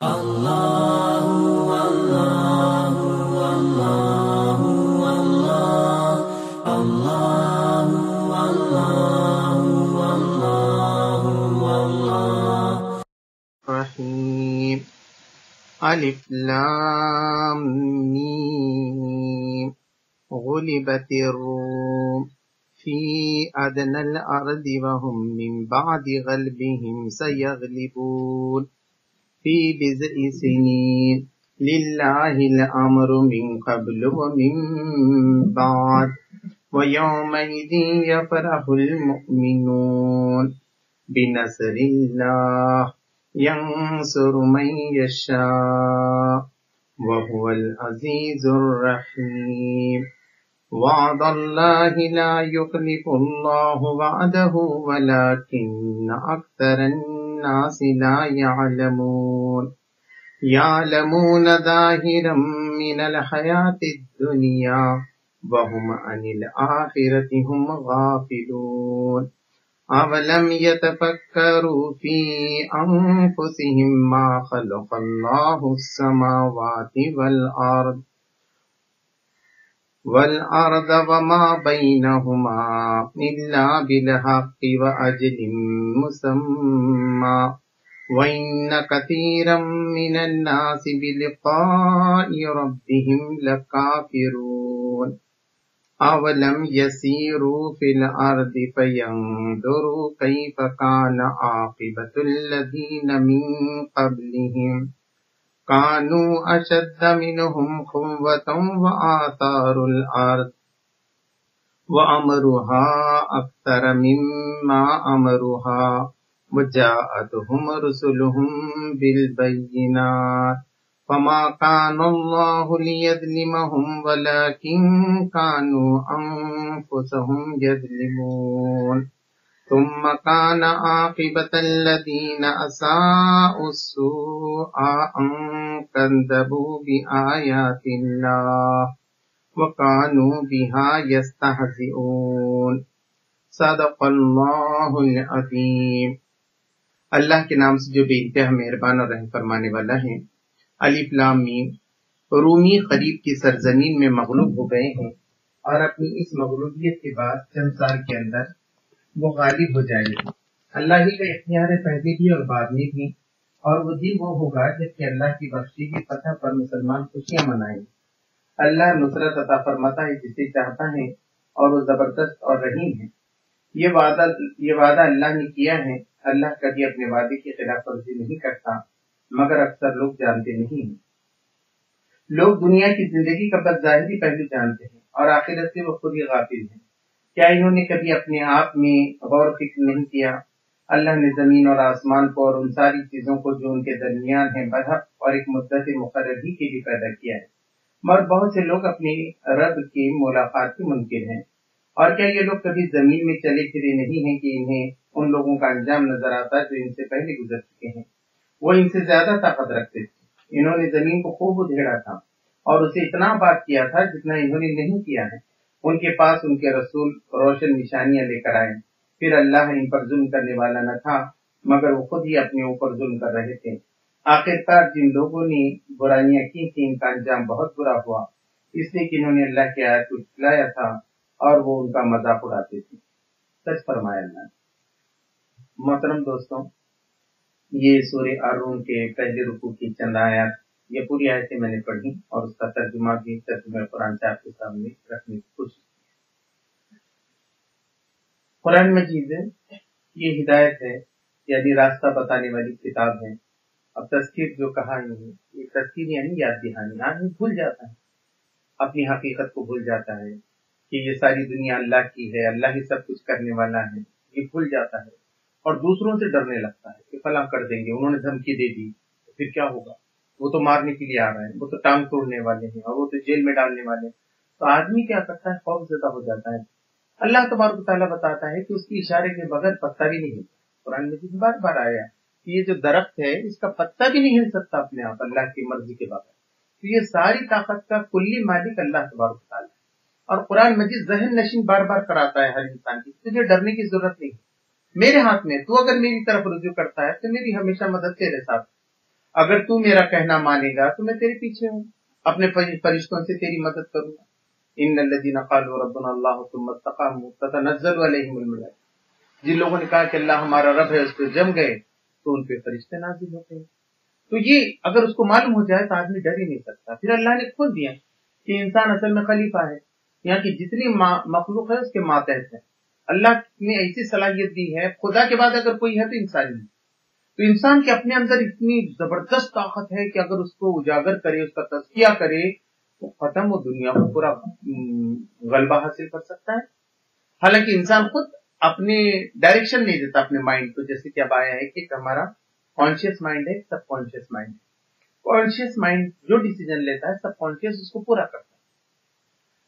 رحیم الف لام میم غلبت الروم فی ادنى الارض وهم من بعد غلبهم سيغلبون فی بضع سنین للہ الامر من قبل ومن بعد ویومئذ یفرح المؤمنون بنصر اللہ ينصر من يشاء وهو العزيز الرحيم وعد الله لا يخلف الله وعده ولكن أكثر الناس لا يعلمون يعلمون ظاهرا من الحياة الدنيا وهم عن الآخرة هم غافلون اولم يتفكروا في انفسهم ما خلق الله السماوات والارض وما بينهما الا بالحق واجل مسمى وان كثيرا من الناس بلقاء ربهم لكافرون اولم يسيروا في الارض فينظروا كيف كان عاقبة الذين من قبلهم كانوا اشد منهم قوة واثاروا الارض وامروها اكثر مما امروها وجاءتهم رسلهم بالبينات فما كان الله ليظلمهم ولكن كانوا أنفسهم يظلمون ثم كان عاقبة الذين أساءوا السوء أن كذبوا بآيات الله وكانوا بها يستهزئون صدق الله العظيم۔ اللہ کے نام سے جو بے انتہا مہربان اور رحم فرمانے والا ہے۔ الف لام میم، رومی قریب کی سرزمین میں مغلوب ہو گئے ہیں اور اپنی اس مغلوبیت کے بعد چند سال کے اندر وہ غالب ہو جائیں گے۔ اللہ ہی کا اختیار ہے پہلے بھی اور بعد میں بھی، اور وہ دن وہ ہوگا جب کہ اللہ کی بخشی کی فتح پر مسلمان خوشیاں منائیں۔ اللہ نصرت عطا فرماتا ہے جسے چاہتا ہے اور وہ زبردست اور رحیم ہے۔ یہ وعدہ اللہ نے کیا ہے۔ اللہ کبھی اپنے وعدے کی خلاف ورزی نہیں کرتا، مگر اکثر لوگ جانتے نہیں ہیں۔ لوگ دنیا کی زندگی کا بس ظاہری پہلو جانتے ہیں اور آخرت سے وہ خود ہی غافل ہیں۔ کیا انہوں نے کبھی اپنے آپ میں غور و فکر نہیں کیا؟ اللہ نے زمین اور آسمان کو اور ان ساری چیزوں کو جو ان کے درمیان ہیں برحق اور ایک مدت مقرر ہی کے لیے پیدا کیا ہے، مگر بہت سے لوگ اپنے رب کی ملاقات کے منکر ہیں۔ اور کیا یہ لوگ کبھی زمین میں چلے پھرے نہیں ہیں کہ انہیں ان لوگوں کا انجام نظر آتا ہے جو ان سے پہلے گزر چکے ہیں؟ وہ ان سے زیادہ طاقت رکھتے تھے۔ انہوں نے زمین کو خوب ادھیڑا تھا اور اسے اتنا آباد کیا تھا جتنا انہوں نے نہیں کیا ہے۔ ان کے پاس ان کے رسول روشن نشانیاں لے کر آئے، پھر اللہ ان پر ظلم کرنے والا نہ تھا مگر وہ خود ہی اپنے اوپر ظلم کر رہے تھے۔ آخرکار جن لوگوں نے برائیاں کی تھیں ان کا انجام بہت برا ہوا، اس لیے کہ انہوں نے اللہ کی آیت کو جھٹلایا تھا اور وہ ان کا مذاق اڑاتے تھے۔ سچ فرمایا اللہ نے۔ محترم دوستوں، یہ سورہ الروم کے پہلے رکوع کی چند آیات، یہ پوری آیتیں میں نے پڑھی اور اس کا ترجمہ بھی ترجمہ قرآن سے آپ کے سامنے رکھنے کی کوشش کی۔ قرآن مجید یہ ہدایت ہے، یعنی راستہ بتانے والی کتاب ہے۔ اب تذکیر جو کہا ہے، یہ تذکیر یعنی یاد دہانی۔ آدمی بھول جاتا ہے، اپنی حقیقت کو بھول جاتا ہے کہ یہ ساری دنیا اللہ کی ہے، اللہ ہی سب کچھ کرنے والا ہے، یہ بھول جاتا ہے اور دوسروں سے ڈرنے لگتا ہے کہ فلاں کر دیں گے، انہوں نے دھمکی دے دی تو پھر کیا ہوگا، وہ تو مارنے کے لیے آ رہے ہیں، وہ تو ٹانگ توڑنے والے ہیں اور وہ تو جیل میں ڈالنے والے ہیں۔ تو آدمی کیا کرتا ہے، خوف زدہ ہو جاتا ہے۔ اللہ تبارک و تعالیٰ بتاتا ہے کہ اس کی اشارے کے بغیر پتا بھی نہیں ہلتا۔ قرآن مجید بار بار آیا کہ یہ جو درخت ہے اس کا پتا بھی نہیں ہل سکتا اپنے آپ اللہ کی مرضی کے بغیر۔ تو یہ ساری طاقت کا کلی مالک اللہ تبارک و تعالیٰ ہے۔ اور قرآن مجید ذہن نشین بار بار کراتا ہے ہر انسان کی، تجھے ڈرنے کی ضرورت نہیں، میرے ہاتھ میں، تو اگر میری طرف رجوع کرتا ہے تو میری ہمیشہ مدد تیرے ساتھ۔ اگر تو میرا کہنا مانے گا تو میں تیرے پیچھے ہوں، اپنے فرشتوں سے تیری مدد کروں گا۔ ان الذین قالوا ربنا اللہ ثم استقاموا تتنزل علیہم الملائکہ، جن لوگوں نے کہا کہ اللہ ہمارا رب ہے، اس پہ جم گئے تو ان پہ فرشتے نازل ہوتے ہیں۔ تو یہ اگر اس کو معلوم ہو جائے تو آدمی ڈر ہی نہیں سکتا۔ پھر اللہ نے کھول دیا کہ انسان اصل میں خلیفہ ہے، یہاں کی جتنی مخلوق ہے اس کے ماتحت ہے۔ اللہ نے ایسی صلاحیت دی ہے، خدا کے بعد اگر کوئی ہے تو انسان ہی، تو انسان کے اپنے اندر اتنی زبردست طاقت ہے کہ اگر اس کو اجاگر کرے، اس کا تزکیہ کرے تو ختم وہ دنیا کو پورا غلبہ حاصل کر سکتا ہے۔ حالانکہ انسان خود اپنے ڈائریکشن نہیں دیتا اپنے مائنڈ کو، جیسے کہ اب آیا ہے کہ ہمارا کانشیس مائنڈ ہے، سب کانشیس مائنڈ ہے۔ کانشیس مائنڈ جو ڈیسیجن لیتا ہے سب کانشیس اس کو پورا کرتا ہے۔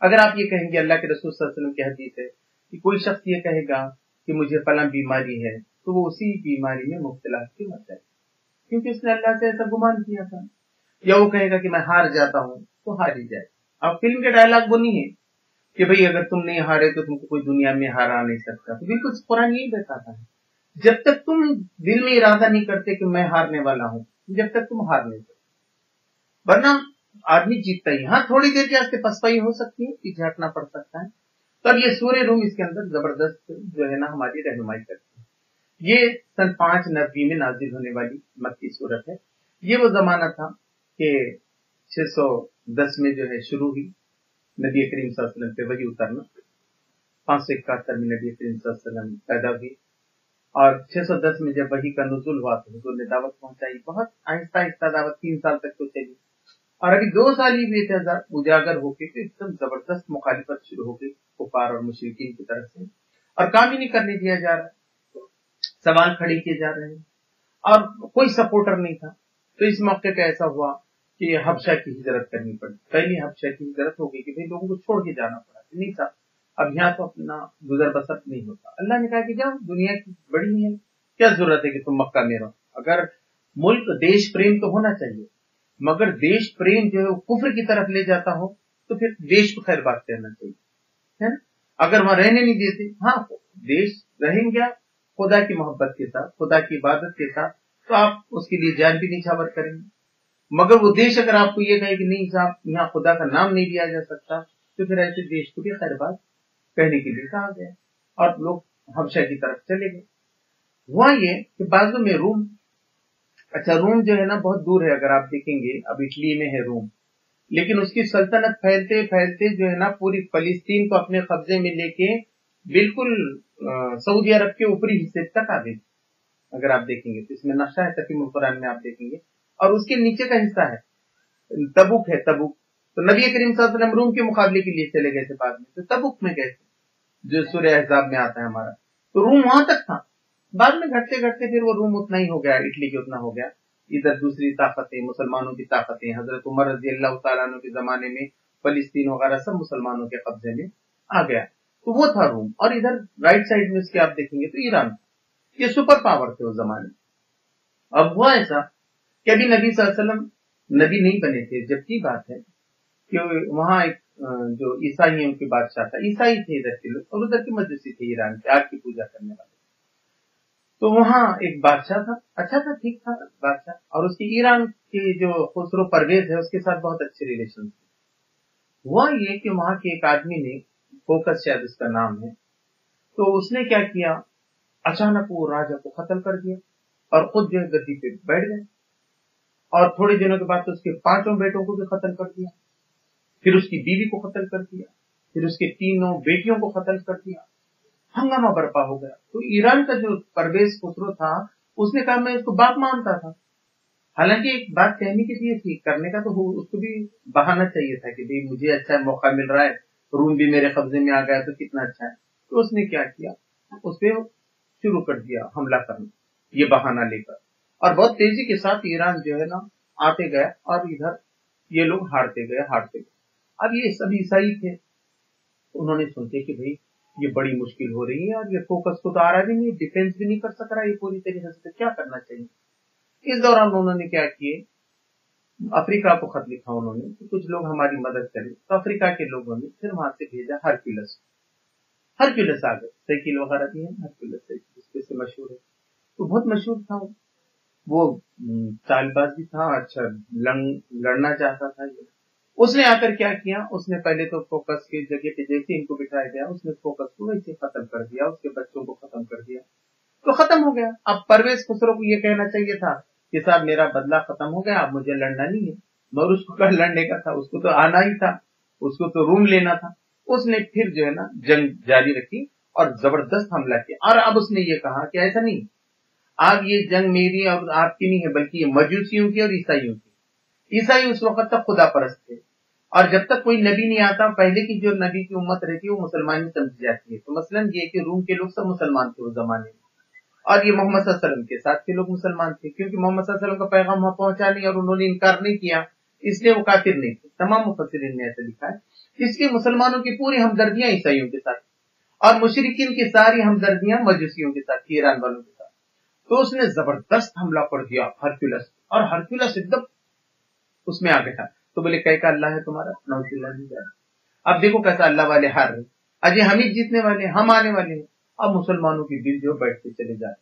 اگر آپ یہ کہیں گے، اللہ کے رسول صلی اللہ علیہ وسلم کی حدیث ہے کہ کوئی شخص یہ کہے گا کہ مجھے فلاں بیماری ہے تو وہ اسی بیماری میں مبتلا کی مر جائے، کیونکہ اس نے اللہ سے ایسا گمان کیا تھا۔ یا وہ کہے گا کہ میں ہار جاتا ہوں تو ہار ہی جائے۔ اب فلم کے ڈائلاگ وہ نہیں ہے کہ بھئی اگر تم نہیں ہارے تو تم کو کوئی دنیا میں ہارا نہیں سکتا، تو بالکل قرآن یہی بتاتا ہے، جب تک تم دل میں ارادہ نہیں کرتے کہ میں ہارنے والا ہوں، جب تک تم ہار نہیں سکتے، ورنہ آدمی جیتتا ہی۔ ہاں تھوڑی دیر کے واسطے پسپائی ہو سکتی ہے، پیچھے ہٹنا پڑ سکتا ہے۔ تب یہ سورہ روم اس کے اندر زبردست جو ہے نا ہماری رہنمائی کرتی ہے۔ یہ سن 590 میں نازل ہونے والی مکی صورت ہے۔ یہ وہ زمانہ تھا کہ 610 میں جو ہے شروع ہوئی نبی کریم صلی اللہ علیہ وسلم پہ وحی اترنا، 571 میں نبی کریم صلی اللہ علیہ وسلم پیدا ہوئی، اور 610 میں جب وحی کا نزول ہوا تو حضور نے دعوت پہنچائی، بہت آہستہ آہستہ دعوت 3 سال تک تو چلی، اور ابھی 2 سال ہی ہوئے تھے اجاگر ہو کے کہ ایک دم زبردست مخالفت شروع ہو گئی کفار اور مشرکین کی طرف سے، اور کام ہی نہیں کرنے دیا جا رہا، سوال کھڑے کیے جا رہے ہیں، اور کوئی سپورٹر نہیں تھا۔ تو اس موقع پہ ایسا ہوا کہ حبشہ کی ہجرت کرنی پڑی، پہلی حبشہ کی ہجرت ہو گئی کہ بھئی لوگوں کو چھوڑ کے جانا پڑا، نہیں تھا اب یہاں تو اپنا گزر بسر نہیں ہوتا۔ اللہ نے کہا کہ جاؤ، دنیا کی بڑی ہے، کیا ضرورت ہے کہ تم مکہ میں رہو؟ اگر ملک دیش پریم تو ہونا چاہیے، مگر دیش پریم جو ہے وہ کفر کی طرف لے جاتا ہو تو پھر دیش کو خیر بات کرنا چاہیے، ہے نا؟ اگر وہاں رہنے نہیں دیتے، ہاں دیش رہیں گے خدا کی محبت کے ساتھ، خدا کی عبادت کے ساتھ، تو آپ اس کے لیے جان بھی نیچھاور کریں گے، مگر وہ دیش اگر آپ کو یہ کہے کہ نہیں صاحب یہاں خدا کا نام نہیں لیا جا سکتا، تو پھر ایسے دیش کو بھی خیر بات کہنے کے لیے کہا گیا، اور لوگ حبشہ کی طرف چلے گئے۔ ہوا یہ کہ بازو میں روم، اچھا روم جو ہے نا بہت دور ہے، اگر آپ دیکھیں گے اب اٹلی میں ہے روم، لیکن اس کی سلطنت پھیلتے پھیلتے جو ہے نا پوری فلسطین کو اپنے قبضے میں لے کے بالکل سعودی عرب کے اوپری حصے تک آ گئی۔ اگر آپ دیکھیں گے تو اس میں نقشہ ہے، تقیم القرآن میں آپ دیکھیں گے، اور اس کے نیچے کا حصہ ہے تبوک ہے، تبوک۔ تو نبی کریم صلی اللہ علیہ وسلم روم کے مقابلے کے لیے چلے گئے تھے بعد میں، تو تبوک میں گئے تھے جو سورہ احزاب میں آتا ہے ہمارا، تو روم وہاں تک تھا، بعد میں گھٹتے گھٹتے پھر وہ روم اتنا ہی ہو گیا، اٹلی کے اتنا ہو گیا۔ ادھر دوسری طاقتیں، مسلمانوں کی طاقتیں، حضرت عمر رضی اللہ تعالیٰ عنہ کے زمانے میں فلسطین وغیرہ سب مسلمانوں کے قبضے میں آ گیا، تو وہ تھا روم۔ اور ادھر رائٹ سائڈ میں اس کے آپ دیکھیں گے تو ایران، یہ سپر پاور تھے اس زمانے میں۔ اب ہوا ایسا کہ ابھی نبی صلی اللہ علیہ وسلم نبی نہیں بنے تھے، جبکہ بات ہے کہ وہاں ایک جو عیسائیوں کے بادشاہ تھا، عیسائی تھے ادھر کے لوگ، اور ادھر کے مجوسی تھے ایران کے، آگ کی پوجا کرنے والے، تو وہاں ایک بادشاہ تھا، اچھا تھا، ٹھیک تھا بادشاہ، اور اس کی ایران کی جو خسرو پرویز ہے اس کے ساتھ بہت اچھے ریلیشن تھے۔ ہوا یہ کہ وہاں کے ایک آدمی نے، فوکس شاید اس کا نام ہے، تو اس نے کیا کیا، اچانک وہ راجا کو قتل کر دیا اور خود جو ہے گدی پہ بیٹھ گئے، اور تھوڑے دنوں کے بعد تو اس کے 5 بیٹوں کو بھی قتل کر دیا، پھر اس کی بیوی کو قتل کر دیا، پھر اس کے 3 بیٹیوں کو قتل کر دیا، ہنگامہ برپا ہو گیا۔ تو ایران کا جو پرویز خسرو تھا اس نے کہا میں اس کو باپ مانتا تھا، حالانکہ ایک بات کہنے کی لیے تھی، کرنے کا تو اس کو بھی بہانا چاہیے تھا کہ بھئی مجھے اچھا موقع مل رہا ہے، روم بھی میرے قبضے میں آ گیا تو کتنا اچھا ہے۔ تو اس نے کیا کیا، اس پہ شروع کر دیا حملہ کرنا، یہ بہانہ لے کر، اور بہت تیزی کے ساتھ ایران جو ہے نا آتے گئے، اور ادھر یہ لوگ ہارتے گئے۔ اب یہ سب عیسائی تھے، انہوں نے سوچے کہ بھئی یہ بڑی مشکل ہو رہی ہے، اور یہ فوکس کو تو آ رہا بھی نہیں، ڈیفینس بھی نہیں کر سک رہا یہ پوری طریقے سے، کیا کرنا چاہیے۔ اس دوران انہوں نے کیا کیے، افریقہ کو خط لکھا انہوں نے کہ کچھ لوگ ہماری مدد کریں، تو افریقہ کے لوگوں نے پھر وہاں سے بھیجا ہرکیولس آ گئے، سائیکل وغیرہ بھی ہے، ہرکیولس جس پہ سے مشہور ہے، تو بہت مشہور تھا وہ۔ وہ چال باز بھی تھا، اچھا لڑنا چاہتا تھا. اس نے آ کر کیا کیا، اس نے پہلے تو فوکس کی جگہ پہ جیسے ان کو بٹھایا گیا اس نے فوکس کو ویسے ختم کر دیا، اس کے بچوں کو ختم کر دیا تو ختم ہو گیا. اب پرویز خسرو کو یہ کہنا چاہیے تھا کہ صاحب میرا بدلہ ختم ہو گیا، اب مجھے لڑنا نہیں ہے، مگر اس کو لڑنے کا تھا، اس کو تو آنا ہی تھا، اس کو تو روم لینا تھا. اس نے پھر جو ہے نا جنگ جاری رکھی اور زبردست حملہ کیا. اور اب اس نے یہ کہا کہ ایسا نہیں، اب یہ جنگ میری اور آپ کی نہیں ہے بلکہ یہ مجوسیوں کی اور عیسائیوں کی. عیسائی اس وقت تک خدا پرست تھے، اور جب تک کوئی نبی نہیں آتا پہلے کی جو نبی کی امت رہتی ہے وہ مسلمان ہی سمجھی جاتی ہے. تو مثلا یہ کہ روم کے لوگ سب مسلمان تھے اس زمانے میں، اور یہ محمد صلی اللہ علیہ وسلم کے ساتھ کے لوگ مسلمان تھے، کیونکہ محمد صلی اللہ علیہ وسلم کا پیغام وہاں پہنچا نہیں اور انہوں نے انکار نہیں کیا، اس لیے وہ کافر نہیں تھے. تمام مفسرین نے ایسا لکھا ہے. اس لیے مسلمانوں کی پوری ہمدردیاں عیسائیوں کے ساتھ اور مشرکین کی ساری ہمدردیاں مجوسیوں کے ساتھ، ایران والوں کے ساتھ. تو اس نے زبردست حملہ کر دیا ہرکولس، اور ہرکولس ایک دم اس میں آ گیا. تو بولے کہ اللہ ہے تمہارا، نعوذ باللہ نہیں جائے. اب دیکھو کیسا اللہ والے ہار رہے، اجے ہم ہی جیتنے والے، ہم آنے والے ہیں. اب مسلمانوں کی دل جو بیٹھتے چلے جاتے.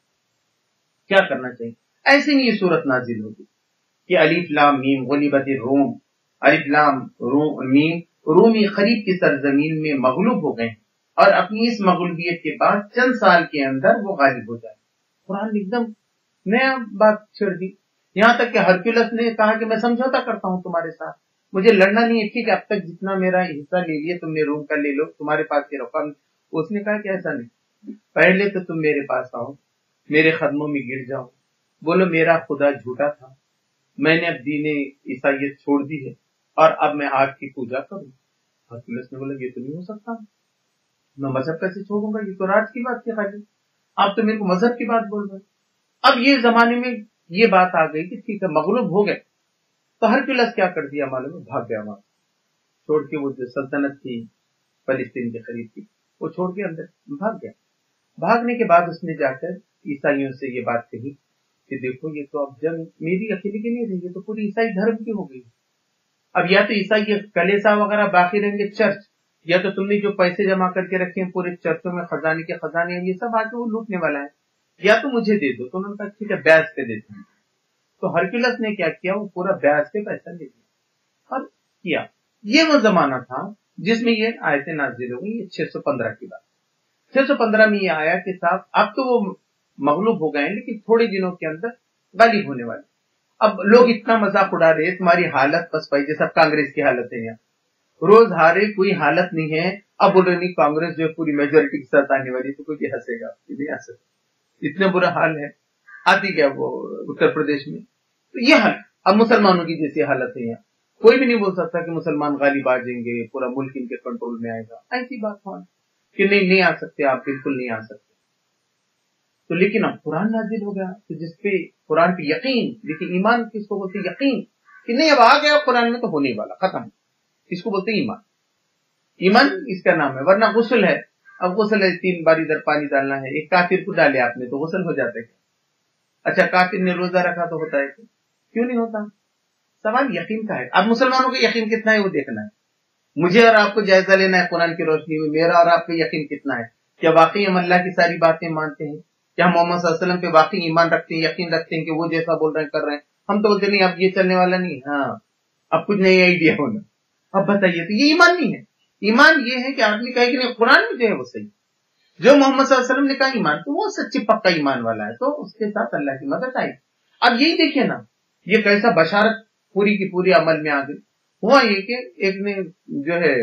کیا کرنا چاہیے؟ ایسے ہی یہ صورت نازل ہوگی کہ الف لام میم غلبت الروم، الف لام میم، رومی خریب کی سرزمین میں مغلوب ہو گئے اور اپنی اس مغلوبیت کے بعد چند سال کے اندر وہ غالب ہو جائے. قرآن ایک دم نیا بات چھڑ دی. یہاں تک کہ ہرکولس نے کہا کہ میں سمجھوتا کرتا ہوں تمہارے ساتھ، مجھے لڑنا نہیں ہے، ٹھیک ہے اب تک جتنا میرا حصہ لے لیا تم نے روم کا لے لو، تمہارے پاس یہ رقم. اس نے کہا کہ ایسا نہیں، پہلے تو تم میرے پاس آؤ، میرے قدموں میں گر جاؤ، بولو میرا خدا جھوٹا تھا، میں نے اب دین عیسائیت چھوڑ دی ہے اور اب میں آگ کی پوجا کروں. ہرکولس نے بولا یہ تو نہیں ہو سکتا، میں مذہب کیسے چھوڑوں گا، یہ تو راج کی بات تھی خالی، آپ تو میرے کو مذہب کی بات بول رہے. اب یہ زمانے میں یہ بات آ گئی کہ ٹھیک ہے مغلوب ہو گئے. تو ہرکولس کیا کر دیا معلوم ہے، بھاگ گیا وہاں چھوڑ کے. وہ جو سلطنت تھی فلسطین کے قریب کی وہ چھوڑ کے اندر بھاگ گیا. بھاگنے کے بعد اس نے جا کر عیسائیوں سے یہ بات کہی کہ دیکھو یہ تو اب جنگ میری اکیلے کی نہیں رہی، یہ تو پوری عیسائی دھرم کی ہو گئی. اب یا تو عیسائی کلیسا وغیرہ باقی رہیں گے چرچ، یا تو تم نے جو پیسے جمع کر کے رکھے ہیں پورے چرچوں میں خزانے کے خزانے ہیں یہ سب آ کے وہ لوٹنے والا ہے، یا تو مجھے دے دو. تو انہوں نے کہا ٹھیک ہے بیعت پہ دیتے ہیں. تو ہرکولس نے کیا کیا، وہ پورا بیعت پہ پیسہ لے لیا اور کیا. یہ وہ زمانہ تھا جس میں یہ آیتیں نازل ہو گئی. 615 کی بات، 615 میں یہ آیا کہ صاحب اب تو وہ مغلوب ہو گئے ہیں لیکن تھوڑے دنوں کے اندر غالب ہونے والے. اب لوگ اتنا مذاق اڑا رہے تمہاری حالت بس پائی جیسا کانگریس کی حالت ہے، یہاں روز ہارے کوئی حالت نہیں ہے. اب بول رہے نہیں کانگریس جو پوری میجورٹی کے ساتھ آنے والی، تو کوئی ہنسے گا نہیں آ سکتا، اتنا برا حال ہے. آتی کیا وہ اتر پردیش میں، تو یہ حال اب مسلمانوں کی جیسی حالت ہے. یہاں کوئی بھی نہیں بول سکتا کہ مسلمان غالب آ جائیں گے، پورا ملک ان کے کنٹرول میں آئے گا. ایسی بات ہو کہ نہیں آ سکتے، آپ بالکل نہیں آ سکتے. تو لیکن اب قرآن نازل ہو گیا تو جس پہ قرآن پہ یقین، لیکن ایمان کس کو بولتے؟ یقین کہ نہیں اب آ گیا قرآن میں تو ہونے والا، ختم، اس کو بولتے ایمان. ایمان اس کا نام ہے. ورنہ غسل ہے، اب غسل ہے 3 بار ادھر پانی ڈالنا ہے، ایک کافر کو ڈالے آپ نے تو غسل ہو جاتا ہے. اچھا کافر نے روزہ رکھا تو ہوتا ہے، کیوں نہیں ہوتا؟ سوال یقین کا ہے. اب مسلمانوں کا یقین کتنا ہے وہ دیکھنا ہے. مجھے اور آپ کو جائزہ لینا ہے قرآن کی روشنی میں، میرا اور آپ کا یقین کتنا ہے. کیا واقعی ہم اللہ کی ساری باتیں مانتے ہیں؟ کیا ہم محمد صلی اللہ علیہ وسلم پہ واقعی ایمان رکھتے ہیں، یقین رکھتے ہیں کہ وہ جیسا بول رہے ہیں کر رہے ہیں؟ ہم تو بولتے نہیں اب یہ چلنے والا نہیں، ہاں اب کچھ نئی آئیڈیا ہونا. اب بتائیے، تو یہ ایمان نہیں ہے. ایمان یہ ہے کہ آدمی کہے کہ نہیں قرآن میں جو ہے وہ صحیح، جو محمد صلی اللہ علیہ وسلم نے کہا ایمان تو وہ سچی پکا ایمان والا ہے، تو اس کے ساتھ اللہ کی مدد آئی. اب یہی دیکھیں نا یہ کیسا بشارت پوری کی پوری عمل میں آ گئی. ہوا یہ کہ ایک نے جو ہے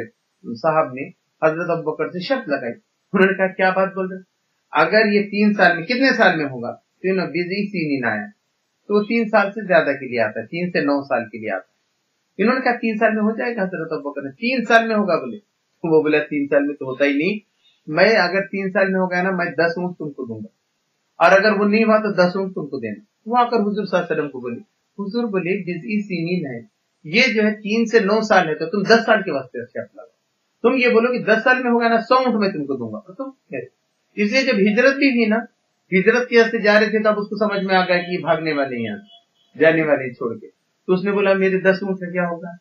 صاحب نے حضرت ابوبکر سے شرط لگائی. انہوں نے کہا کیا بات بول رہے، اگر یہ 3 سال میں، کتنے سال میں ہوگا؟ سینین آیا تو وہ 3 سال سے زیادہ کے لیے آتا ہے، 3 سے 9 سال کے لیے آتا ہے. انہوں نے کہا 3 سال میں ہو جائے گا؟ حضرت ابوبکر نے 3 سال میں ہوگا. بولے وہ بولا 3 سال میں تو ہوتا ہی نہیں، میں اگر 3 سال میں ہو گیا نا میں 10 اونٹ تم کو دوں گا، اور اگر وہ نہیں ہوا تو 10 اونٹ تم کو دینا. وہ آ کر حضور صلی اللہ علیہ وسلم کو بولے، حضور بولے جزئی سینین ہے، یہ جو ہے 3 سے 9 سال ہے، تو تم 10 سال کے واسطے شرط لگا. تم یہ بولو کہ 10 سال میں ہوگا نا 100 اونٹ میں تم کو دوں گا. تو تم اس لیے جب ہجرت بھی تھی نا، ہجرت کے راستے جا رہے تھے تب اس کو سمجھ میں آ گیا کہ یہ بھاگنے والے ہیں، یہاں جانے والے ہیں چھوڑ کے. تو اس نے بولا میرے 10 اونٹ کا کیا ہوگا،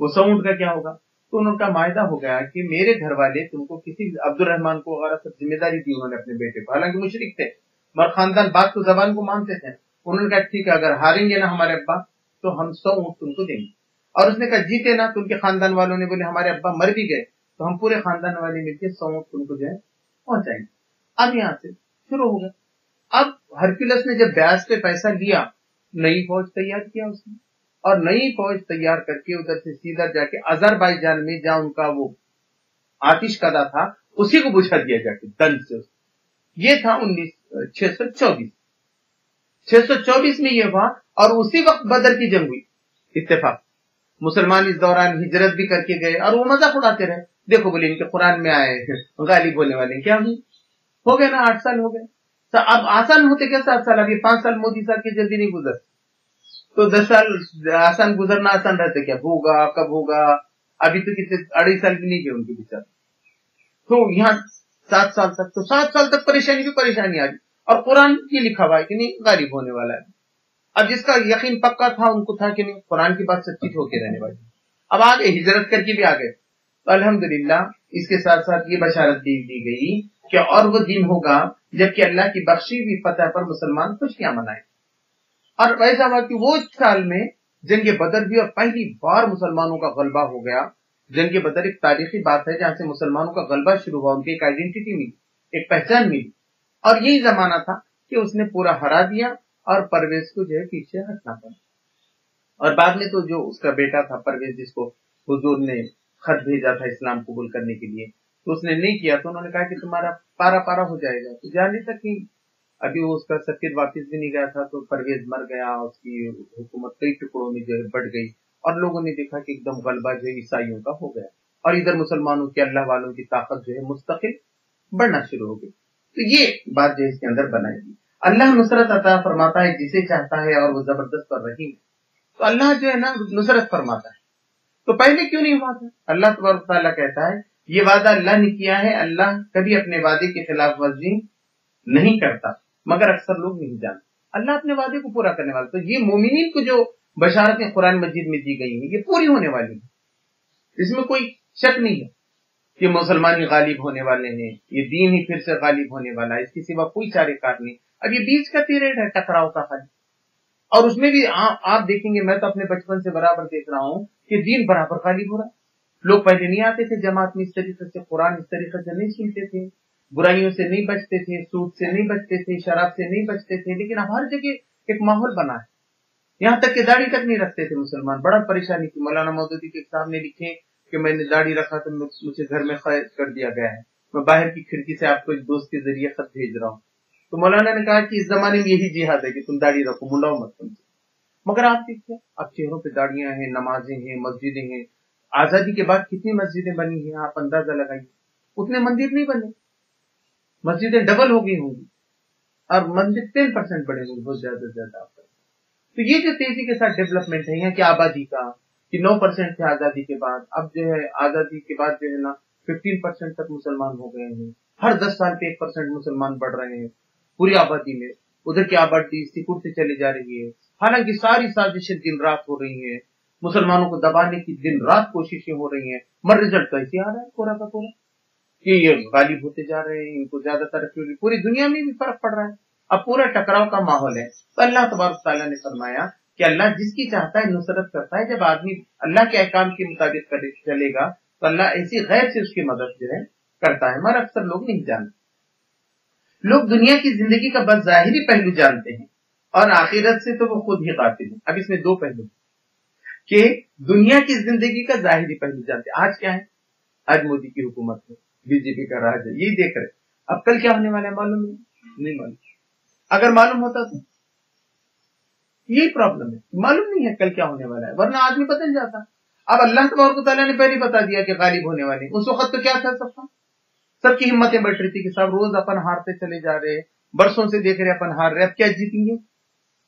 وہ 100 اونٹ کا کیا ہوگا. تو ان کا معاہدہ ہو گیا کہ میرے گھر والے تم کو کسی عبد الرحمان کو وغیرہ سب ذمہ داری دی انہوں نے اپنے بیٹے کو، حالانکہ مشرک تھے مگر خاندان بات کو زبان کو مانتے تھے. انہوں نے کہا ٹھیک ہے اگر ہاریں گے نا ہمارے ابا تو ہم 100 اونٹ تم کو دیں گے. اور اس نے کہا جیتے نا تو ان کے خاندان والوں نے بولے ہمارے ابا مر بھی گئے تو ہم پورے خاندان والے مل کے 100 اونٹ تم کو جو ہے پہنچائیں گے. اب یہاں سے شروع ہو گیا. اب ہرکولس نے جب بیاس پہ پیسہ لیا نئی فوج تیار کیا اس نے, اور نئی فوج تیار کر کے ادھر سے سیدھا جا کے آذربائیجان میں جہاں ان کا وہ آتش کدا تھا اسی کو بجھا دیا جا کے دل سے. یہ تھا 624. 624 میں یہ ہوا اور اسی وقت بدر کی جنگ ہوئی. اتفاق مسلمان اس دوران ہجرت بھی کر کے گئے اور وہ مذاق اڑاتے رہے. دیکھو بولے ان کے قرآن میں آئے غالب ہونے والے کیا ہوئی, ہو گئے نا 8 سال ہو گئے. تو اب آسان ہوتے کیا 7 سال, اب یہ 5 سال مودی صاحب کے جلدی نہیں گزر تو 10 سال آسان گزرنا آسان رہتے کیا, ہوگا کب ہوگا. ابھی تو کتنے 2.5 سال بھی نہیں گئے ان کے بچار. تو یہاں 7 سال تک, تو 7 سال تک پریشانی بھی پریشانی آ رہی اور قرآن کی لکھا ہوا ہے کہ نہیں غالب ہونے والا ہے. اب جس کا یقین پکا تھا ان کو تھا کہ نہیں قرآن کی بات سچی ہو کے رہنے والی. اب آگے ہجرت کر کے بھی آگے تو الحمدللہ اس کے ساتھ ساتھ یہ بشارت دی گئی کہ اور وہ دن ہوگا جبکہ اللہ کی بخشی ہوئی فتح پر مسلمان خوشیاں منائیں. اور ایسا ہوا کہ وہ سال میں جنگ بدر بھی اور پہلی بار مسلمانوں کا غلبہ ہو گیا. جنگ بدر ایک تاریخی بات ہے جہاں سے مسلمانوں کا غلبہ شروع ہوا, ان کی ایک آئیڈینٹی ملی, ایک پہچان ملی. اور یہی زمانہ تھا کہ اس نے پورا ہرا دیا اور پرویز کو جو ہے پیچھے ہٹنا پڑا. اور بعد میں تو جو اس کا بیٹا تھا پرویز جس کو حضور نے خط بھیجا تھا اسلام قبول کرنے کے لیے تو اس نے نہیں کیا, تو انہوں نے کہا کہ تمہارا پارا پارا ہو جائے گا. تو جانے تک ہی ابھی وہ اس کا سفیر واپس بھی نہیں گیا تھا تو پرویز مر گیا, اس کی حکومت کئی ٹکڑوں میں جو ہے بڑھ گئی اور لوگوں نے دیکھا کہ ایک دم غلبہ جو ہے عیسائیوں کا ہو گیا اور ادھر مسلمانوں کے اللہ والوں کی طاقت جو ہے مستقل بڑھنا شروع ہو گئی. تو یہ بات جو ہے اس کے اندر بنائے گی. اللہ نصرت عطا فرماتا ہے جسے چاہتا ہے اور وہ زبردست پر رحیم ہے. تو اللہ جو ہے نا نصرت فرماتا ہے. تو پہلے کیوں نہیں ہوا تھا؟ اللہ تبارک تعالیٰ کہتا ہے یہ وعدہ اللہ نے کیا ہے, اللہ کبھی اپنے وعدے کے خلاف ورزی نہیں کرتا مگر اکثر لوگ نہیں جانتے. اللہ اپنے وعدے کو پورا کرنے والا. تو یہ مومنین کو جو بشارتیں قرآن مجید میں دی گئی ہیں یہ پوری ہونے والی ہیں, اس میں کوئی شک نہیں ہے کہ مسلمان ہی غالب ہونے والے ہیں, یہ دین ہی پھر سے غالب ہونے والا ہے, اس کے سوا کوئی چارے کار نہیں. اب یہ بیچ کا پیریڈ ہے ٹکراؤ کا خالی, اور اس میں بھی آپ دیکھیں گے, میں تو اپنے بچپن سے برابر دیکھ رہا ہوں کہ دین برابر غالب ہو رہا ہے. لوگ پہلے نہیں آتے تھے جماعت میں اس طریقے سے, قرآن اس طریقے سے نہیں سنتے تھے, برائیوں سے نہیں بچتے تھے, سود سے نہیں بچتے تھے, شراب سے نہیں بچتے تھے, لیکن اب ہر جگہ ایک ماحول بنا ہے. یہاں تک کہ داڑھی تک نہیں رکھتے تھے مسلمان, بڑا پریشانی تھی. مولانا مودودی کے صاحب نے لکھے کہ میں نے داڑھی رکھا تو مجھے گھر میں قید کر دیا گیا ہے, میں باہر کی کھڑکی سے آپ کو ایک دوست کے ذریعے خط بھیج رہا ہوں. تو مولانا نے کہا کہ اس زمانے میں یہی جہاد ہے کہ تم داڑھی رکھو, منڈاؤ مت تم سے. مگر آپ دیکھتے اب چہروں پہ داڑیاں ہیں, نمازیں ہیں, مسجدیں ہیں. آزادی کے بعد کتنی مسجدیں بنی ہیں آپ اندازہ لگائیے. اتنے مندر نہیں بنے, مسجدیں ڈبل ہو گئی ہوں گی اور مندر 10% بڑے ہوں گے, بہت زیادہ زیادہ. تو یہ جو تیزی کے ساتھ ڈیولپمنٹ ہے یہاں کی آبادی کا کہ 9% تھے آزادی کے بعد, اب جو ہے آزادی کے بعد جو ہے نا 15% تک مسلمان ہو گئے ہیں. ہر 10 سال پہ 1% مسلمان بڑھ رہے ہیں پوری آبادی میں. ادھر کی آبادی سکوڑ سے چلی جا رہی ہے, حالانکہ ساری سازشیں دن رات ہو رہی ہیں, مسلمانوں کو دبانے کی دن رات کوششیں ہو رہی ہیں, مگر رزلٹ کیسے آ رہا ہے پورا کا پورا کہ یہ غالب ہوتے جا رہے ہیں, ان کو زیادہ ترقی ہو رہی ہے. پوری دنیا میں بھی فرق پڑ رہا ہے, اب پورا ٹکراؤ کا ماحول ہے. تو اللہ تبارک تعالیٰ نے فرمایا کہ اللہ جس کی چاہتا ہے نصرت کرتا ہے. جب آدمی اللہ کے احکام کے مطابق چلے گا تو اللہ ایسی غیر سے اس کی مدد جو ہے کرتا ہے, مگر اکثر لوگ نہیں جانتے. لوگ دنیا کی زندگی کا بس ظاہری پہلو جانتے ہیں اور آخرت سے تو وہ خود ہی قاطع ہیں. اب اس میں 2 پہلو کہ دنیا کی زندگی کا ظاہری پہلو جانتے. آج کیا ہے, آج مودی کی حکومت ہے, بی جے پی کا راج ہے, یہی دیکھ رہے. اب کل کیا ہونے والا ہے معلوم نہیں معلوم. اگر معلوم ہوتا تو یہی پرابلم ہے, معلوم نہیں ہے کل کیا ہونے والا ہے, ورنہ آدمی بدل جاتا. اب اللہ تبارک تعالیٰ نے پہلے بتا دیا کہ غالب ہونے والے. اس وقت تو کیا تھا, سب کی ہمتیں بڑھ رہی تھی کہ سب روز اپن ہارتے چلے جا رہے, برسوں سے دیکھ رہے اپن ہار رہے, اب کیا جیتیں گے,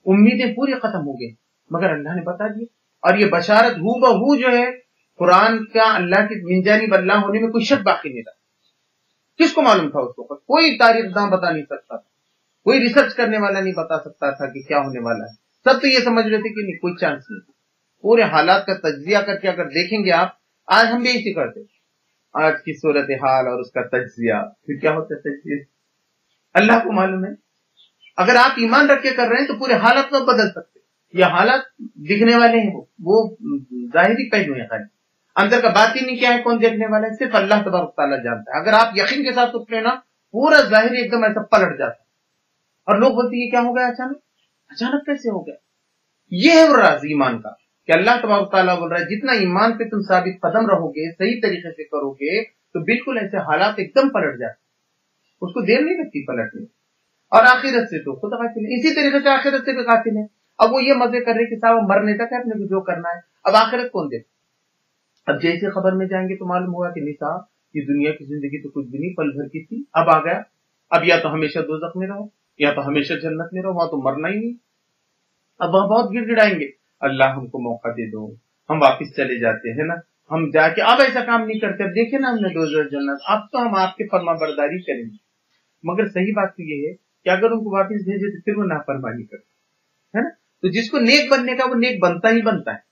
امیدیں پوری ختم ہو گئی. مگر اللہ نے بتا دیا, اور یہ بشارت ہو بہو جو ہے قرآن کا اللہ کی من جانب اللہ ہونے میں کوئی شک باقی نہیں رہا. کس کو معلوم تھا اس وقت؟ کوئی تاریخ داں بتا نہیں سکتا تھا, کوئی ریسرچ کرنے والا نہیں بتا سکتا تھا کہ کیا ہونے والا ہے. سب تو یہ سمجھ رہے تھے کہ نہیں, کوئی چانس نہیں. پورے حالات کا تجزیہ کر کے اگر دیکھیں گے آپ, آج ہم بھی اسی کرتے, آج کی صورتحال اور اس کا تجزیہ, پھر کیا ہوتا ہے تجزیہ اللہ کو معلوم ہے. اگر آپ ایمان رکھ کے کر رہے ہیں تو پورے حالات کو بدل سکتے. یہ حالات دکھنے والے ہیں، وہ ظاہری پہلو ہیں، خالی اندر کا باطنی کیا ہے کون دیکھنے والا ہے؟ صرف اللہ تبارک تعالیٰ جانتا ہے. اگر آپ یقین کے ساتھ اٹھ رہے نا پورا ظاہری ایک دم ایسا پلٹ جاتا ہے، اور لوگ بولتے ہیں کیا ہو گیا اچانک کیسے ہو گیا؟ یہ ہے وہ راز ایمان کا کہ اللہ تبارک تعالیٰ بول رہا ہے جتنا ایمان پہ تم ثابت قدم رہو گے، صحیح طریقے سے کرو گے، تو بالکل ایسے حالات ایک دم پلٹ جاتے، اس کو دیر نہیں لگتی پلٹنے. اور آخرت سے تو خود غافل ہے، اسی طریقے سے آخرت سے بھی غافل ہے. اب وہ یہ مزے کر رہے کہ صاحب مرنے تک ہے اپنے کو جو کرنا ہے، اب آخرت کون دے؟ اب جیسے خبر میں جائیں گے تو معلوم ہوا کہ نہیں صاحب یہ دنیا کی زندگی تو کچھ بھی نہیں، پل بھر کی تھی، اب آ گیا، اب یا تو ہمیشہ دوزخ میں رہو یا تو ہمیشہ جنت میں رہو، وہاں تو مرنا ہی نہیں. اب وہاں بہت گڑ گڑائیں گے، اللہ ہم کو موقع دے دو، ہم واپس چلے جاتے ہیں نا، ہم جا کے اب ایسا کام نہیں کرتے، اب دیکھیں نا ہم نے دوزخ جنت، اب تو ہم آپ کے فرما برداری کریں گے. مگر صحیح بات تو یہ ہے کہ اگر ان کو واپس بھیجے تو پھر وہ نافرمانی کرتے ہے نا. تو جس کو نیک بننے کا وہ نیک بنتا ہی بنتا ہے،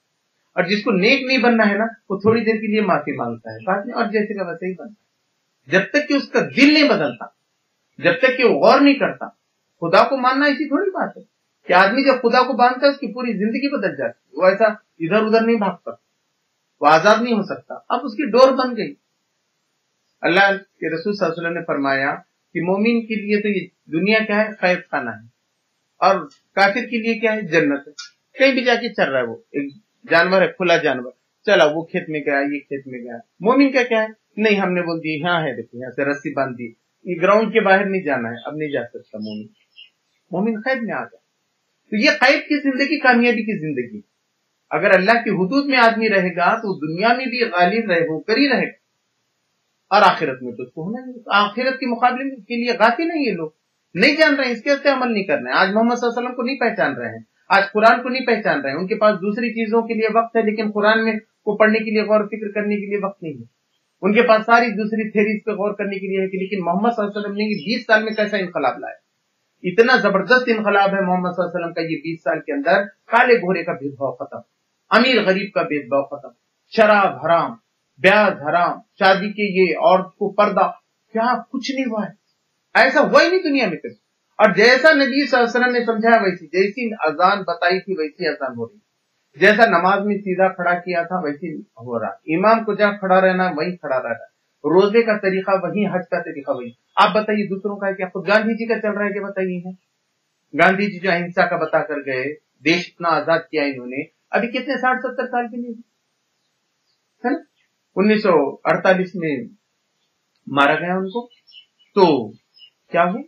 اور جس کو نیک نہیں بننا ہے نا وہ تھوڑی دیر کے لیے معافی مانگتا ہے بعد میں، اور جیسے کا ویسے ہی بنتا ہے. جب تک کہ اس کا دل نہیں بدلتا، جب تک کہ وہ غور نہیں کرتا. خدا کو ماننا ایسی تھوڑی بات ہے کہ آدمی جب خدا کو مانتا ہے اس کی پوری زندگی بدل جاتی ہے، وہ ایسا ادھر ادھر نہیں بھاگتا، وہ آزاد نہیں ہو سکتا. اب اس کی ڈور بن گئی. اللہ کے رسول صلی اللہ علیہ وسلم نے فرمایا کہ مومن کے لیے تو یہ دنیا کیا ہے؟ قید خانہ ہے، اور کافر کے لیے کیا ہے؟ جنت ہے. کہیں بھی جا کے چل رہا ہے، وہ ایک جانور ہے، کھلا جانور، چلا وہ کھیت میں گیا، یہ کھیت میں گیا. مومن کا کیا ہے؟ نہیں، ہم نے بول دی ہاں ہے، دیکھو یہاں سے رسی باندھ دی، یہ گراؤنڈ کے باہر نہیں جانا ہے، اب نہیں جا سکتا. مومن قید میں آ گیا. تو یہ قید کی زندگی کامیابی کی زندگی. اگر اللہ کی حدود میں آدمی رہے گا تو دنیا میں بھی غالب ہو کر ہی رہے گا، اور آخرت میں تو اس کو ہونا نہیں. آخرت کے مقابلے کے لیے غافل نہیں، یہ لوگ نہیں جان رہے ہیں، اس کے عمل نہیں کر رہے ہیں. آج محمد صلی اللہ علیہ وسلم کو نہیں پہچان رہے ہیں، آج قرآن کو نہیں پہچان رہے ہیں. ان کے پاس دوسری چیزوں کے لیے وقت ہے لیکن قرآن میں کو پڑھنے کے لیے، غور و فکر کرنے کے لیے وقت نہیں ہے. ان کے پاس ساری دوسری تھیریز پہ غور کرنے کے لیے ہے، لیکن محمد صلی اللہ علیہ وسلم نے یہ 20 سال میں کیسا انقلاب لایا. اتنا زبردست انقلاب ہے محمد صلی اللہ علیہ وسلم کا یہ 20 سال کے اندر. کالے گھورے کا بھید بھاؤ ختم، امیر غریب کا بھید بھاؤ ختم، شراب حرام، بیاض حرام، شادی کے یہ عورت کو پردہ، کیا کچھ نہیں ہوا ہے. ایسا ہوا ہی نہیں دنیا میں کبھی. اور جیسا نبی صلی اللہ علیہ وسلم نے سمجھایا ویسی، جیسی اذان بتائی تھی ویسی اذان ہو رہی، جیسا نماز میں سیدھا کھڑا کیا تھا ویسی ہو رہا. امام کو جہاں کھڑا رہنا وہیں کھڑا رہنا، روزے کا طریقہ وہی، حج کا طریقہ وہی. آپ بتائیے دوسروں کا ہے کیا؟ خود گاندھی جی کا چل رہا ہے کہ بتائیے ہے؟ گاندھی جی جو اہنسا کا بتا کر گئے، دیش اتنا آزاد کیا انہوں نے، ابھی کتنے 60-70 سال کے لیے ہے نا. 1948 میں مارا گیا ان کو، تو کیا ہو؟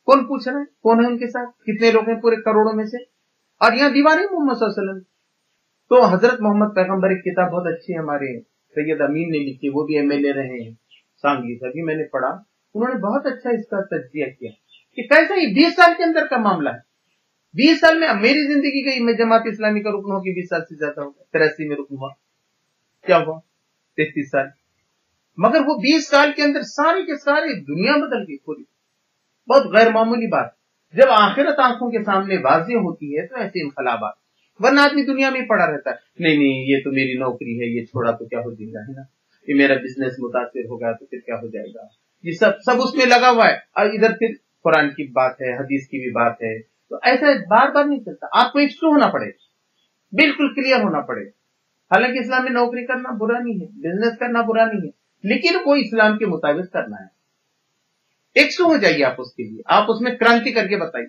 کون پوچھ رہا ہے؟ کون ہے ان کے ساتھ؟ کتنے لوگ ہیں پورے کروڑوں میں سے؟ اور یہاں دیوانے محمد صلی اللہ علیہ وسلم. تو حضرت محمد پیغمبر ایک کتاب بہت اچھی ہے، ہمارے سید امین نے لکھی، وہ بھی MLA رہے ہیں سانگلی سے، ابھی میں نے پڑھا، انہوں نے بہت اچھا اس کا تجزیہ کیا کہ کیسا یہ 20 سال کے اندر کا معاملہ ہے. 20 سال میں میری زندگی گئی، میں جماعت اسلامی کا رکن ہو کے 20 سال سے زیادہ ہو گیا، 83 میں رکن ہوا، کیا ہوا 33 سال. مگر وہ 20 سال کے اندر سارے کے سارے دنیا بدل گئی پوری. بہت غیر معمولی بات. جب آخرت آنکھوں کے سامنے واضح ہوتی ہے تو ایسے انقلابات، ورنہ آدمی دنیا میں پڑا رہتا ہے، نہیں یہ تو میری نوکری ہے، یہ چھوڑا تو کیا ہو جائے گا، ہے نا، یہ میرا بزنس متاثر ہوگا تو پھر کیا ہو جائے گا، یہ سب اس میں لگا ہوا ہے. اور ادھر پھر قرآن کی بات ہے، حدیث کی بھی بات ہے، تو ایسا بار بار نہیں چلتا. آپ کو ایکسٹرو ہونا پڑے، بالکل کلیئر ہونا پڑے. حالانکہ اسلام میں نوکری کرنا برا نہیں ہے، بزنس کرنا برا نہیں ہے، لیکن وہ اسلام کے مطابق کرنا ہے. ایکسٹرو ہو جائیے آپ اس کے لیے، آپ اس میں کرانتی کر کے بتائیے.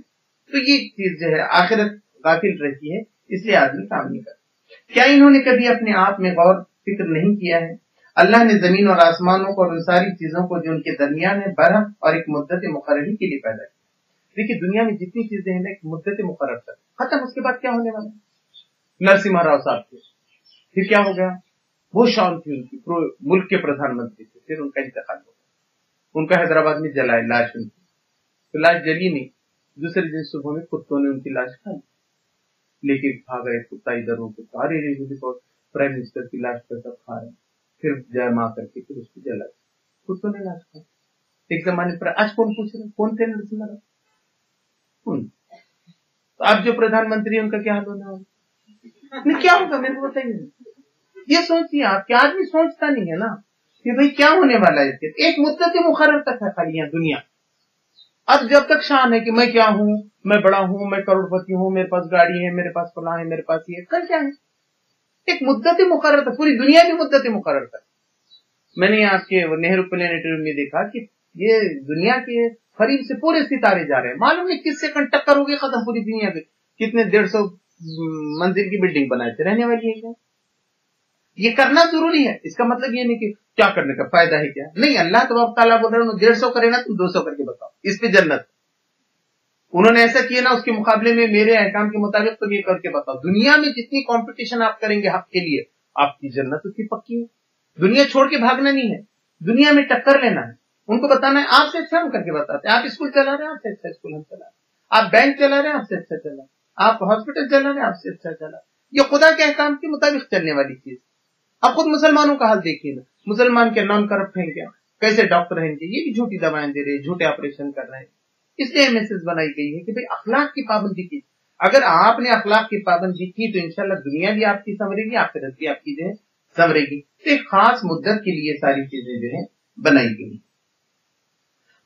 تو یہ چیز جو ہے آخرت غافل رہتی ہے، اس لیے آدمی کام نہیں کرتا. کیا انہوں نے کبھی اپنے آپ میں غور فکر نہیں کیا ہے؟ اللہ نے زمین اور آسمانوں کو اور ان ساری چیزوں کو جو ان کے درمیان ہے برہم اور ایک مدت مقرری کے لیے پیدا کیا. دیکھیے دنیا میں جتنی چیزیں ہیں نا ایک مدت مقرر تک ختم، اس کے بعد کیا ہونے والا ہے؟ نرسمہا راؤ صاحب تھے، پھر کیا ہو گیا؟ وہ شان تھی ان کی، ملک کے پردھان منتری تھے، پھر ان کا انتقال ہو گیا. ان کا حیدرآباد میں جلائے لاش ان کی، تو لاش جلی نہیں، دوسرے دن صبح میں کتوں نے ان کی لاش کھا لی. لے کے بھاگ گئے کتا ادھر ہو کے، پرائم منسٹر کی لاش پر سب کھا رہے ہیں، پھر جمع کر کے پھر اس کو جلا دیا، کتوں نے لاش کھا. ایک زمانے پر آج کون پوچھ رہے کون تھے نرسمہا راؤ؟ تو اب جو پردھان منتری ان کا کیا حال ہونا ہوگا؟ کیا ہوگا میرے کو بتائیے. یہ سوچیے آپ کہ آدمی سوچتا نہیں ہے نا کہ بھئی کیا ہونے والا ہے. ایک مدت مقرر تک ہے خالی یہاں دنیا، اب جب تک شان ہے کہ میں کیا ہوں، میں بڑا ہوں، میں کروڑپتی ہوں، میرے پاس گاڑی ہے، میرے پاس فلاں ہے، میرے پاس یہ، کل کیا ہے؟ ایک مدت مقرر تھا، پوری دنیا کی مدت مقرر تھا. میں نے آپ کے نہرو پلانیٹوریم میں دیکھا کہ یہ دنیا کے قریب سے پورے ستارے جا رہے ہیں، معلوم نہیں کس سیکنڈ ٹکر ہوگی ختم پوری دنیا پہ. کتنے 150 منزل کی بلڈنگ بنائے تھے، رہنے والی ہے کیا؟ یہ کرنا ضروری ہے. اس کا مطلب یہ نہیں کہ کیا کرنے کا فائدہ ہے کیا نہیں. اللہ تبارک تعالیٰ بول رہے ہیں 150 کرے نا، تم 200 کر کے بتاؤ، اس پہ جنت. انہوں نے ایسا کیا نا، اس کے مقابلے میں میرے احکام کے مطابق تم یہ کر کے بتاؤ. دنیا میں جتنی کمپٹیشن آپ کریں گے حق کے لیے، آپ کی جنت اس کی پکی ہے. دنیا چھوڑ کے بھاگنا نہیں ہے، دنیا میں ٹکر لینا ہے. ان کو بتانا ہے آپ سے اچھا ہم کر کے بتاتے ہیں. آپ اسکول چلا رہے ہیں، آپ سے اچھا اسکول ہم چلا رہے ہیں. آپ بینک چلا رہے ہیں، آپ سے اچھا چلا. آپ ہاسپٹل چلا رہے ہیں، آپ سے اچھا چلا. یہ خدا کے احکام کے مطابق چلنے والی چیز. اب خود مسلمانوں کا حال دیکھیے نا، مسلمان کے نان کرپٹ ہیں کیا؟ کیسے ڈاکٹر ہیں یہ بھی جھوٹی دوائیں دے رہے ہیں، جھوٹے آپریشن کر رہے ہیں. اس لیے میسج بنائی گئی ہے کہ بھئی اخلاق کی پابندی کی. اگر آپ نے اخلاق کی پابندی کی تو انشاءاللہ دنیا بھی آپ کی سنورے گی، آخرت بھی آپ کی جو ہے سنورے گی. تو ایک خاص مدت کے لیے ساری چیزیں جو ہے بنائی گئی.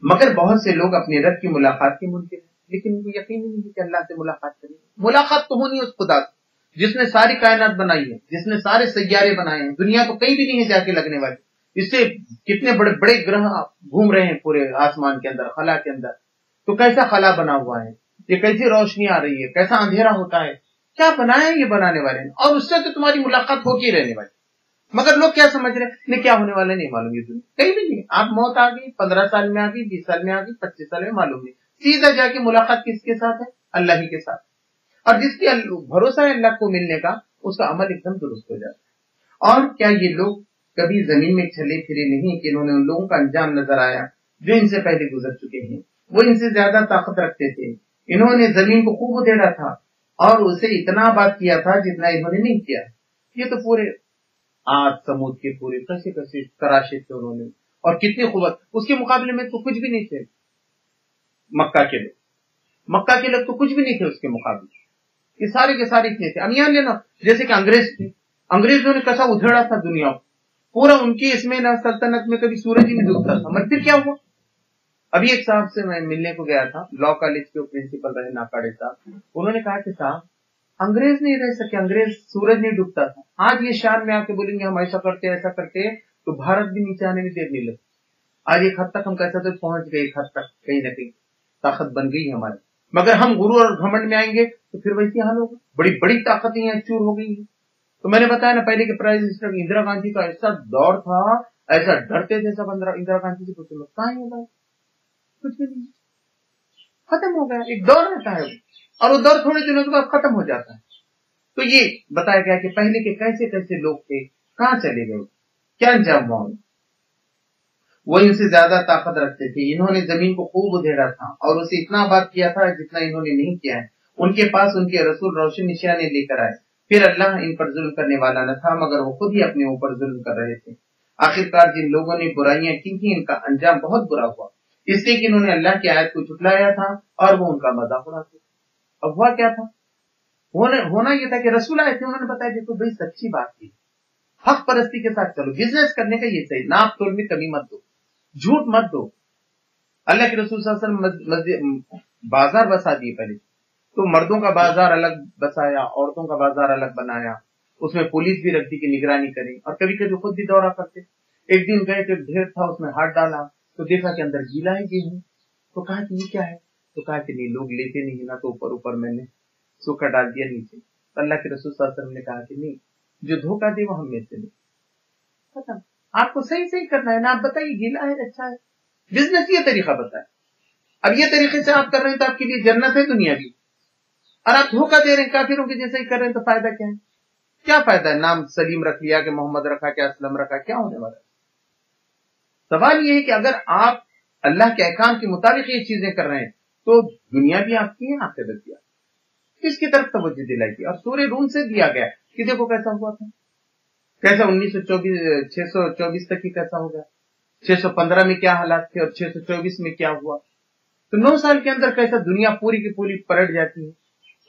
مگر بہت سے لوگ اپنے رب کی ملاقات کے منکر ہیں، لیکن ان کو یقین ہی نہیں کہ اللہ سے ملاقات کریں. ملاقات تو ہونی اس خدا سے جس نے ساری کائنات بنائی ہے، جس نے سارے سیارے بنائے ہیں. دنیا تو کہیں بھی نہیں ہے جا کے لگنے والی. اس سے کتنے بڑے بڑے گرہ گھوم رہے ہیں پورے آسمان کے اندر، خلا کے اندر. تو کیسا خلا بنا ہوا ہے، یہ کیسی روشنی آ رہی ہے، کیسا اندھیرا ہوتا ہے، کیا بنایا ہے یہ بنانے والے نے. اور اس سے تو تمہاری ملاقات ہو کے رہنے والی. مگر لوگ کیا سمجھ رہے ہیں، کیا ہونے والا نہیں معلوم. یہ دنیا کہیں بھی نہیں. آپ موت آ گئی، 15 سال میں آ گئی، 20 سال میں آ گئی، 25 سال میں معلوم نہیں. سیدھا جا کے ملاقات کس کے ساتھ ہے؟ اللہ ہی کے ساتھ. اور جس کی بھروسہ ہے اللہ کو ملنے کا، اس کا عمل ایک دم درست ہو جاتا ہے. اور کیا یہ لوگ کبھی زمین میں چلے پھرے نہیں کہ انہوں نے ان لوگوں کا انجام نظر آیا جو ان سے پہلے گزر چکے ہیں. وہ ان سے زیادہ طاقت رکھتے تھے، انہوں نے زمین کو خوب ادھیڑا تھا اور اسے اتنا آباد کیا تھا جتنا انہوں نے نہیں کیا. یہ تو پورے آج سمود کے پورے کیسے کیسے تراشے تھے انہوں نے، اور کتنی قوت. اس کے مقابلے میں تو کچھ بھی نہیں تھے مکہ کے لوگ. مکہ کے لوگ تو کچھ بھی نہیں تھے اس کے مقابلے. یہ سارے کے سارے اتنے تھے. اب یہاں لینا جیسے کہ انگریز تھے، انگریزوں نے کیسا ادھیڑا تھا دنیا کو پورا. ان کی اس میں نہ سلطنت میں کبھی سورج ہی نہیں ڈوبتا تھا. مگر پھر کیا ہوا؟ ابھی ایک صاحب سے میں ملنے کو گیا تھا، لا کالج کے پرنسپل رہے ناکاڑے صاحب. انہوں نے کہا کہ صاحب انگریز نہیں رہ سکے، انگریز سورج نہیں ڈوبتا تھا. آج یہ شان میں آ کے بولیں گے ہم ایسا کرتے ایسا کرتے تو بھارت بھی نیچے آنے میں دیر نہیں لگتی. آج ایک حد تک ہم کیسا تو پہنچ گئے، ایک حد تک کہیں نہ کہیں طاقت بن گئی ہماری. مگر ہم غرور اور گھمنڈ میں آئیں گے تو پھر ویسی حال ہوگا. بڑی بڑی طاقتیں یہاں چور ہو گئی ہیں. تو میں نے بتایا نا پہلے کے پرائم منسٹر اندرا گاندھی کا ایسا دور تھا، ایسا ڈرتے تھے سب اندرا گاندھی سے. کچھ لوگ کہاں ہی ہوگا، کچھ بھی نہیں، ختم ہو گیا. ایک دور رہتا ہے اور وہ دور تھوڑے دنوں کے بعد ختم ہو جاتا ہے. تو یہ بتایا گیا کہ پہلے کے کیسے کیسے لوگ تھے، کہاں چلے گئے، کیا انجام ہوا. وہ ان سے زیادہ طاقت رکھتے تھے، انہوں نے زمین کو خوب ادھیڑا تھا اور اسے اتنا آباد کیا تھا جتنا انہوں نے نہیں کیا ہے. ان کے پاس ان کے رسول روشن نشانے لے کر آئے، پھر اللہ ان پر ظلم کرنے والا نہ تھا مگر وہ خود ہی اپنے اوپر ظلم کر رہے تھے. آخرکار جن لوگوں نے برائیاں کی تھیں ان کا انجام بہت برا ہوا، اس لیے کہ انہوں نے اللہ کی آیت کو جھٹلایا تھا اور وہ ان کا مذاق اڑاتے. اب ہوا کیا تھا؟ ہونا یہ تھا کہ رسول آئے تھے، انہوں نے بتایا دیکھو بھائی سچی بات تھی، حق پرستی کے ساتھ چلو، بزنس کرنے کا یہ صحیح، ناپ تول میں کمی مت دو، جھوٹ مت دو. اللہ کے رسول صلی اللہ علیہ وسلم بازار بسا دیے پہلے تو، مردوں کا بازار الگ بسایا، عورتوں کا بازار الگ بنایا، اس میں پولیس بھی رکھتی کہ نگرانی کرے، اور کبھی کبھی خود بھی دورہ کرتے. ایک دن گئے تو ڈھیر تھا، اس میں ہاتھ ڈالا تو دیکھا کہ اندر گیلا ہے گیہوں. تو کہا کہ یہ کیا ہے؟ تو کہا کہ نہیں لوگ لیتے نہیں نا، تو اوپر میں نے سوکھا ڈال دیا نیچے. اللہ کے رسول صلی اللہ علیہ وسلم نے کہا کہ نہیں، جو دھوکہ دے وہ ہم میں سے نہیں. ختم. آپ کو صحیح صحیح کرنا ہے نا، آپ بتائیے گیلا ہے اچھا ہے، بزنس یہ طریقہ بتائے. اب یہ طریقے سے آپ کر رہے ہیں تو آپ کے لیے جنت ہے دنیا بھی، اور آپ دھوکہ دے رہے ہیں کافروں کے جیسے ہی کر رہے ہیں تو فائدہ کیا ہے؟ کیا فائدہ ہے؟ نام سلیم رکھ لیا کہ محمد رکھا، کیا اسلم رکھا، کیا ہونے والا ہے؟ سوال یہ ہے کہ اگر آپ اللہ کے احکام کے مطابق یہ چیزیں کر رہے ہیں تو دنیا بھی آپ کی ہے، آخرت بھی. کس کی طرف توجہ دلائی گئی؟ اور سورہ روم سے دیا گیا کہ دیکھو کیسا ہوا تھا، کیسا 624 تک ہی کیسا ہو گیا، 615 میں کیا حالات تھے اور 624 میں کیا ہوا. تو 9 سال کے اندر کیسا دنیا پوری کی پوری پلٹ جاتی ہے،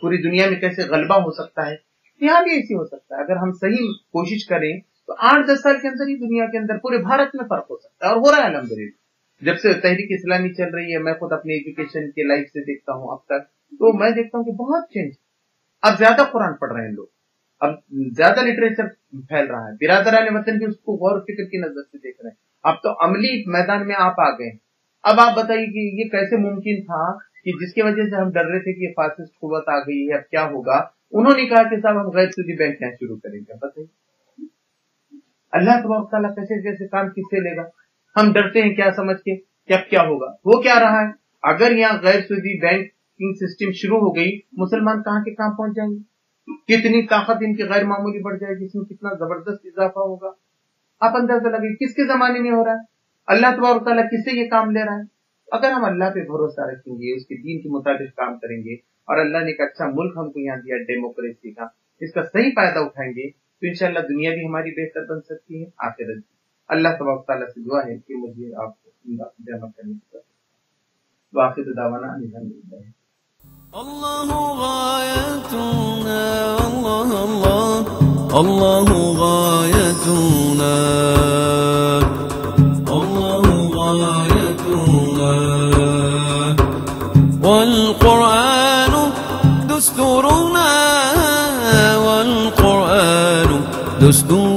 پوری دنیا میں کیسے غلبہ ہو سکتا ہے. یہاں بھی ایسی ہو سکتا ہے اگر ہم صحیح کوشش کریں تو 8-10 سال کے اندر ہی دنیا کے اندر پورے بھارت میں فرق ہو سکتا ہے، اور ہو رہا ہے الحمدللہ. جب سے تحریک اسلامی چل رہی ہے، میں خود اپنی ایجوکیشن کے لائف سے دیکھتا ہوں اب تک، تو میں دیکھتا ہوں کہ بہت چینج. اب زیادہ قرآن پڑھ رہے ہیں لوگ، اب زیادہ لٹریچر پھیل رہا ہے، برادران وطن بھی اس کو غور و فکر کی نظر سے دیکھ رہے ہیں. اب تو عملی میدان میں آپ آ گئے. اب آپ بتائیے کہ یہ کیسے ممکن تھا کہ جس کی وجہ سے ہم ڈر رہے تھے کہ یہ فاسسٹ قوت آ گئی ہے، اب کیا ہوگا؟ انہوں نے کہا کہ صاحب ہم غیر سودی بینک یہاں شروع کریں گے. بتائیے اللہ تبارک تعالیٰ کیسے کیسے کام کس سے لے گا؟ ہم ڈرتے ہیں کیا سمجھ کے کہ اب کیا ہوگا؟ وہ کیا رہا ہے؟ اگر یہاں غیر سودی بینکنگ سسٹم شروع ہو گئی، مسلمان کہاں کے کام پہنچ جائیں گے؟ کتنی طاقت ان کی غیر معمولی بڑھ جائے گی، اس میں کتنا زبردست اضافہ ہوگا. آپ اندازہ لگائیے کس کے زمانے میں ہو رہا ہے. اللہ تبارک تعالیٰ کس سے یہ کام لے رہا ہے؟ اگر ہم اللہ پہ بھروسہ رکھیں گے، اس کے دین کے مطابق کام کریں گے، اور اللہ نے ایک اچھا ملک ہم کو یہاں دیا ڈیموکریسی کا، اس کا صحیح فائدہ اٹھائیں گے تو انشاءاللہ دنیا بھی ہماری بہتر بن سکتی ہے، آخرت بھی. اللہ تبارک تعالیٰ سے دعا ہے کہ مجھے آپ کو جمع کرنے کی وآخر دعوانا ان الحمدللہ. اللہ غایتنا اللہ اللہ اللہ غایتنا اللہ غایتنا والقرآن دستورنا والقرآن دستورنا